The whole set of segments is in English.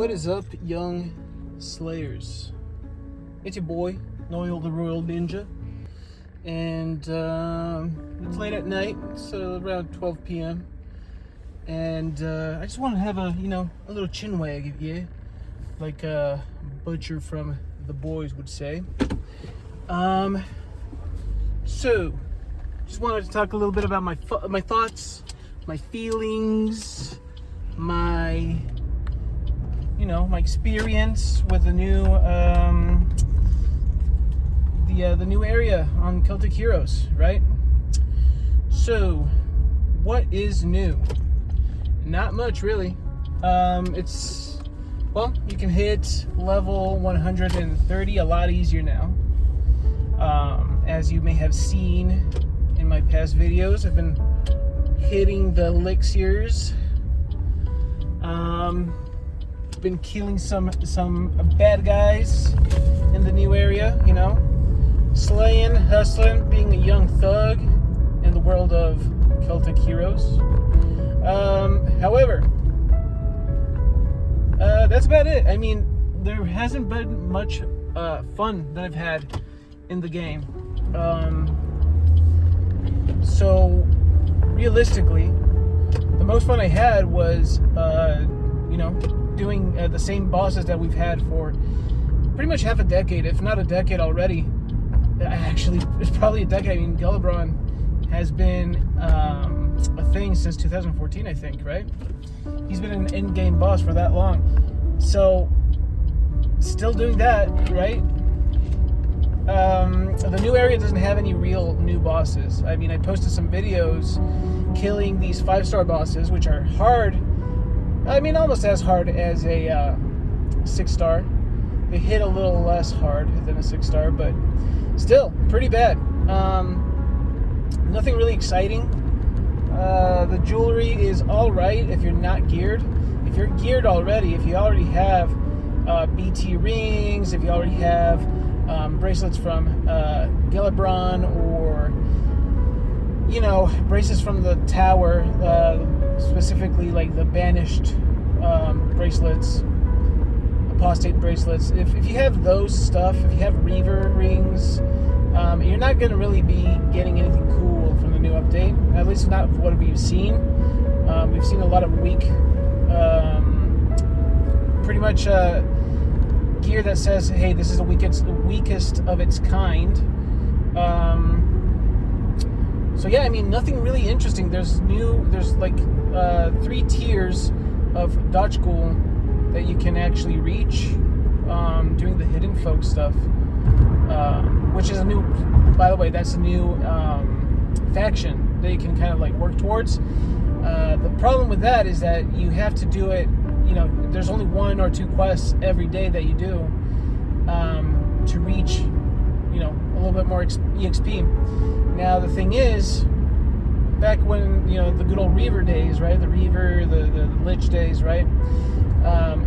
What is up, young slayers? It's your boy, Noyal the Royalninja, and it's late at night. It's around 12 p.m. And I just want to have a little chin wag, yeah, like a butcher from The Boys would say. So just wanted to talk a little bit about my thoughts, my feelings, my experience with the new the new area on Celtic Heroes, right? So, what is new? Not much, really. You can hit level 130 a lot easier now. As you may have seen in my past videos, I've been hitting the elixirs. Been killing some bad guys in the new area, slaying, hustling, being a young thug in the world of Celtic Heroes. However, that's about it. I mean, there hasn't been much fun that I've had in the game. So realistically, the most fun I had was doing the same bosses that we've had for pretty much half a decade, if not a decade already. Actually, it's probably a decade. I mean, Gelabron has been a thing since 2014, I think, right? He's been an in-game boss for that long. So, still doing that, right? The new area doesn't have any real new bosses. I mean, I posted some videos killing these 5-star bosses, which are hard. I mean, almost as hard as a 6-star. They hit a little less hard than a 6-star, but still pretty bad. Nothing really exciting. The jewelry is all right if you're not geared. If you're geared already, if you already have BT rings, if you already have bracelets from Gelabron, or bracelets from the tower, specifically like the banished bracelets, apostate bracelets. If you have those stuff, if you have Reaver rings, you're not going to really be getting anything cool from the new update. At least not what we've seen. We've seen a lot of weak, pretty much gear that says, "Hey, this is the weakest of its kind." So yeah, I mean, nothing really interesting. There's like 3 tiers of Dodge School that you can actually reach doing the hidden folk stuff, which is by the way, that's a new faction that you can kind of like work towards. The problem with that is that you have to do it, there's only 1 or 2 quests every day that you do to reach, a little bit more EXP. Now, the thing is, back when, the good old Reaver days, right? The Reaver, the Lich days, right?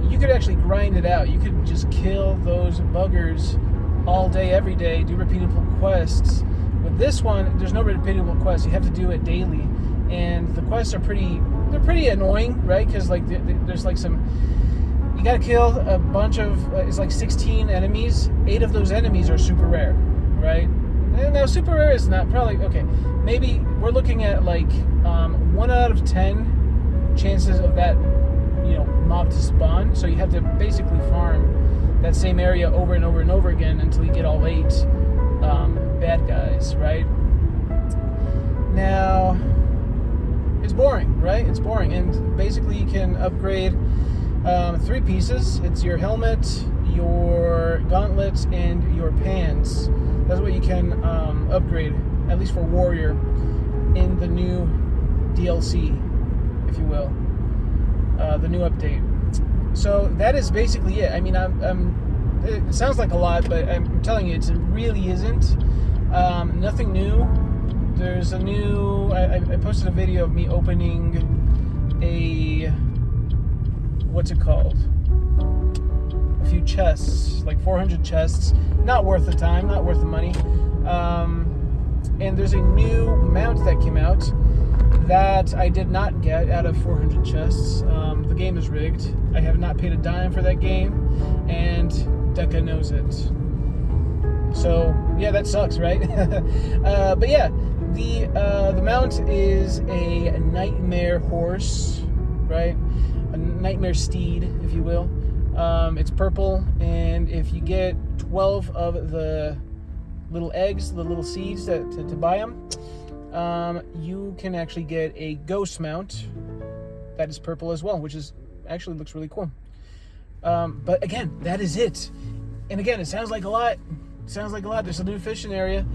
You could actually grind it out. You could just kill those buggers all day, every day, do repeatable quests. With this one, there's no repeatable quests. You have to do it daily. And the quests are pretty annoying, right? Because, like, there's, like, you gotta kill a bunch of, it's like 16 enemies. 8 of those enemies are super rare, right? And now, super rare is not probably, okay, maybe we're looking at like 1 out of 10 chances of that, mob to spawn. So you have to basically farm that same area over and over and over again until you get all 8 bad guys, right? Now, it's boring, right? It's boring. And basically you can upgrade 3 pieces. It's your helmet, your gauntlets, and your pants. That's what you can upgrade, at least for Warrior, in the new DLC, if you will, the new update. So that is basically it. I mean, it sounds like a lot, but I'm telling you, it really isn't. Nothing new. There's a new. I posted a video of me opening a, what's it called? A few chests, like 400 chests. Not worth the time, not worth the money. And there's a new mount that came out That I did not get out of 400 chests. The game is rigged. I have not paid a dime for that game, and Deca knows it. So yeah, that sucks, right? But yeah, the mount is a nightmare horse, right? A nightmare steed, if you will. It's purple, and if you get 12 of the little eggs, the little seeds to buy them, you can actually get a ghost mount that is purple as well, which is actually looks really cool. But again, that is it. And again, it sounds like a lot. There's a new fishing area,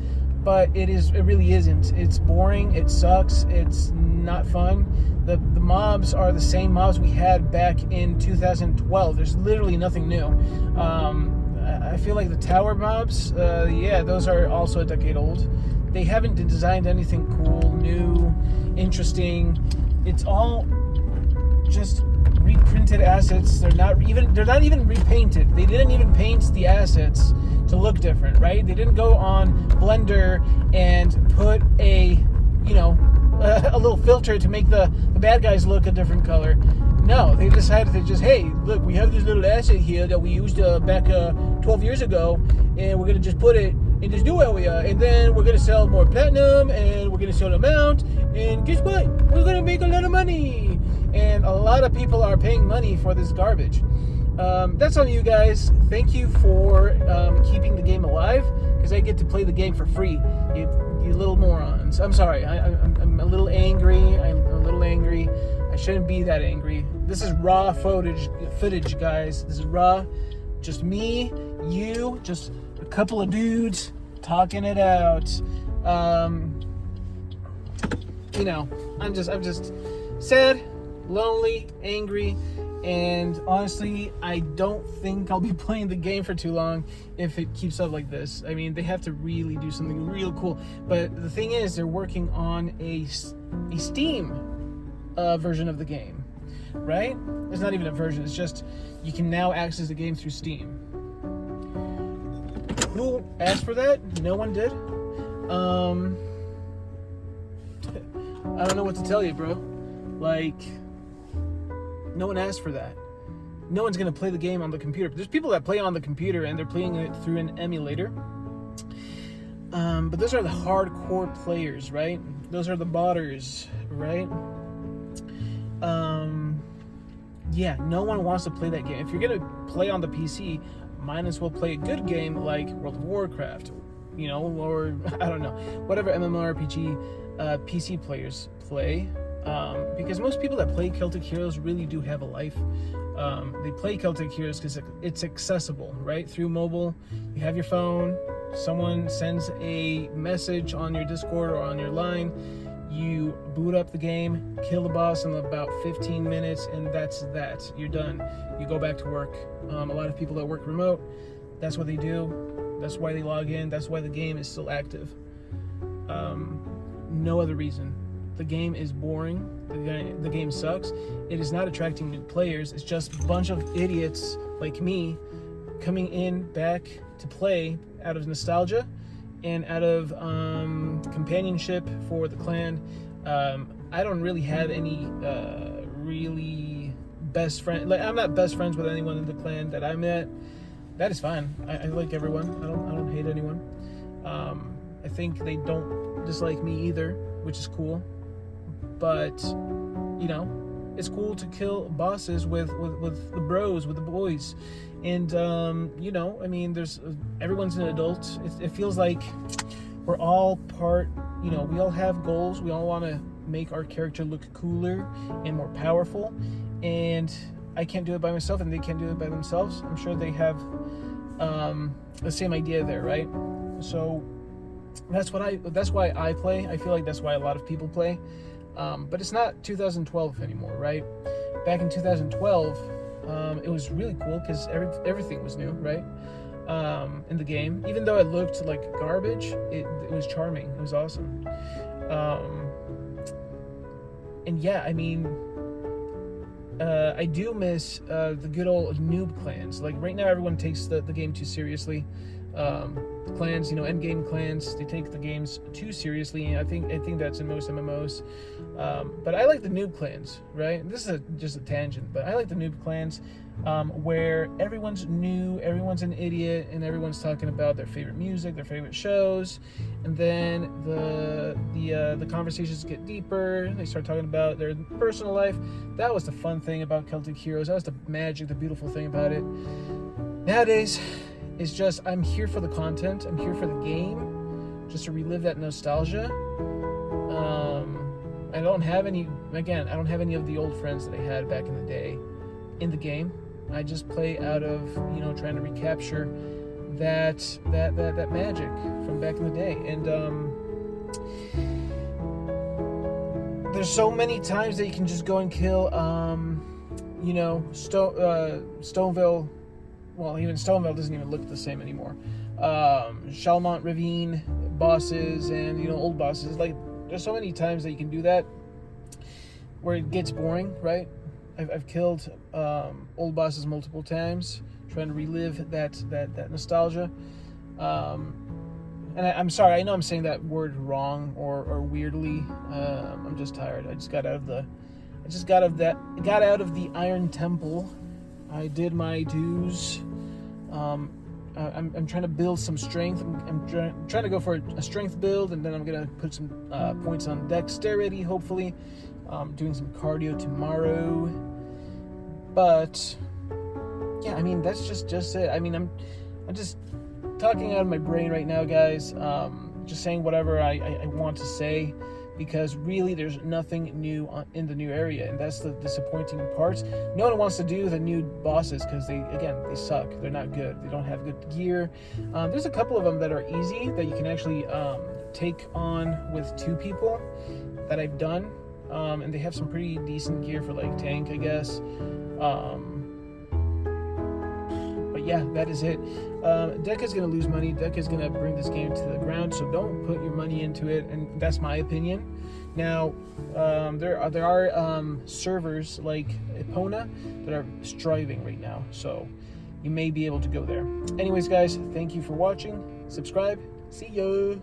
but it really isn't. It's boring. It sucks. It's not fun. The mobs are the same mobs we had back in 2012. There's literally nothing new. I feel like the tower mobs, those are also a decade old. They haven't designed anything cool, new, interesting. It's all just reprinted assets. They're not even repainted. They didn't even paint the assets to look different, right? They didn't go on Blender and put a little filter to make the bad guys look a different color. No, they decided to just, hey, look, we have this little asset here that we used back 12 years ago, and we're going to just put it in this new area, and then we're going to sell more platinum, and we're going to sell a mount, and guess what? We're going to make a lot of money. And a lot of people are paying money for this garbage. That's on you guys. Thank you for keeping the game alive, because I get to play the game for free. You little morons. I'm sorry. I'm a little angry. I shouldn't be that angry. This is raw footage, guys. This is raw. Just me, you, just a couple of dudes talking it out. I'm just sad, lonely, angry, and honestly, I don't think I'll be playing the game for too long if it keeps up like this. I mean, they have to really do something real cool. But the thing is, they're working on a Steam version of the game, right? It's not even a version. It's just you can now access the game through Steam. Who asked for that? No one did. I don't know what to tell you, bro. Like, no one asked for that. No one's gonna play the game on the computer. There's people that play on the computer and they're playing it through an emulator. But those are the hardcore players, right? Those are the modders, right? No one wants to play that game. If you're gonna play on the PC, might as well play a good game like World of Warcraft, or I don't know, whatever MMORPG PC players play. Because most people that play Celtic Heroes really do have a life. They play Celtic Heroes because it's accessible, right? Through mobile, you have your phone, someone sends a message on your Discord or on your line, you boot up the game, kill the boss in about 15 minutes, and that's that. You're done. You go back to work. A lot of people that work remote, that's what they do. That's why they log in. That's why the game is still active. No other reason. The game is boring. The game sucks. It is not attracting new players. It's just a bunch of idiots like me coming in back to play out of nostalgia and out of companionship for the clan. I don't really have any really best friend. Like, I'm not best friends with anyone in the clan that I met. That is fine. I like everyone. I don't hate anyone. I think they don't dislike me either, which is cool. But it's cool to kill bosses with the bros, with the boys, and there's everyone's an adult. It feels like we're all part. We all have goals. We all want to make our character look cooler and more powerful, and I can't do it by myself, and they can't do it by themselves. I'm sure they have the same idea there, right? So that's why I play. I feel like that's why a lot of people play. But it's not 2012 anymore, right? Back in 2012, it was really cool because everything was new, right? In the game, even though it looked like garbage, it was charming. It was awesome. I do miss the good old noob clans. Like right now, everyone takes the game too seriously. clans, end game clans. They take the games too seriously, and I think that's in most MMOs. But I like the noob clans, right? This is just a tangent, but I like the noob clans, where everyone's new, everyone's an idiot, and everyone's talking about their favorite music, their favorite shows, and then the conversations get deeper. They start talking about their personal life. That was the fun thing about Celtic Heroes. That was the magic, the beautiful thing about it. Nowadays, it's just, I'm here for the content. I'm here for the game, just to relive that nostalgia. I don't have any of the old friends that I had back in the day in the game. I just play out of, trying to recapture that magic from back in the day. And there's so many times that you can just go and kill, Stoneville. Well, even Stoneville doesn't even look the same anymore. Shalmont Ravine bosses and, old bosses. Like, there's so many times that you can do that where it gets boring, right? I've killed old bosses multiple times, trying to relive that nostalgia. And I'm sorry, I know I'm saying that word wrong or weirdly. I'm just tired. I got out of the Iron Temple. I did my dues. I'm trying to build some strength. I'm trying to go for a strength build, and then I'm gonna put some points on dexterity, hopefully. Doing some cardio tomorrow. But yeah, that's just it. I'm just talking out of my brain right now, guys. Just saying whatever I want to say, because really there's nothing new in the new area, and that's the disappointing part. No one wants to do the new bosses because they suck. They're not good. They don't have good gear. There's a couple of them that are easy that you can actually take on with 2 people that I've done, and they have some pretty decent gear for like tank, I guess. But yeah, that is it. Deca's going to lose money. Deca's going to bring this game to the ground, so don't put your money into it, and that's my opinion. Now, there are servers like Epona that are striving right now, so you may be able to go there. Anyways, guys, thank you for watching. Subscribe. See ya.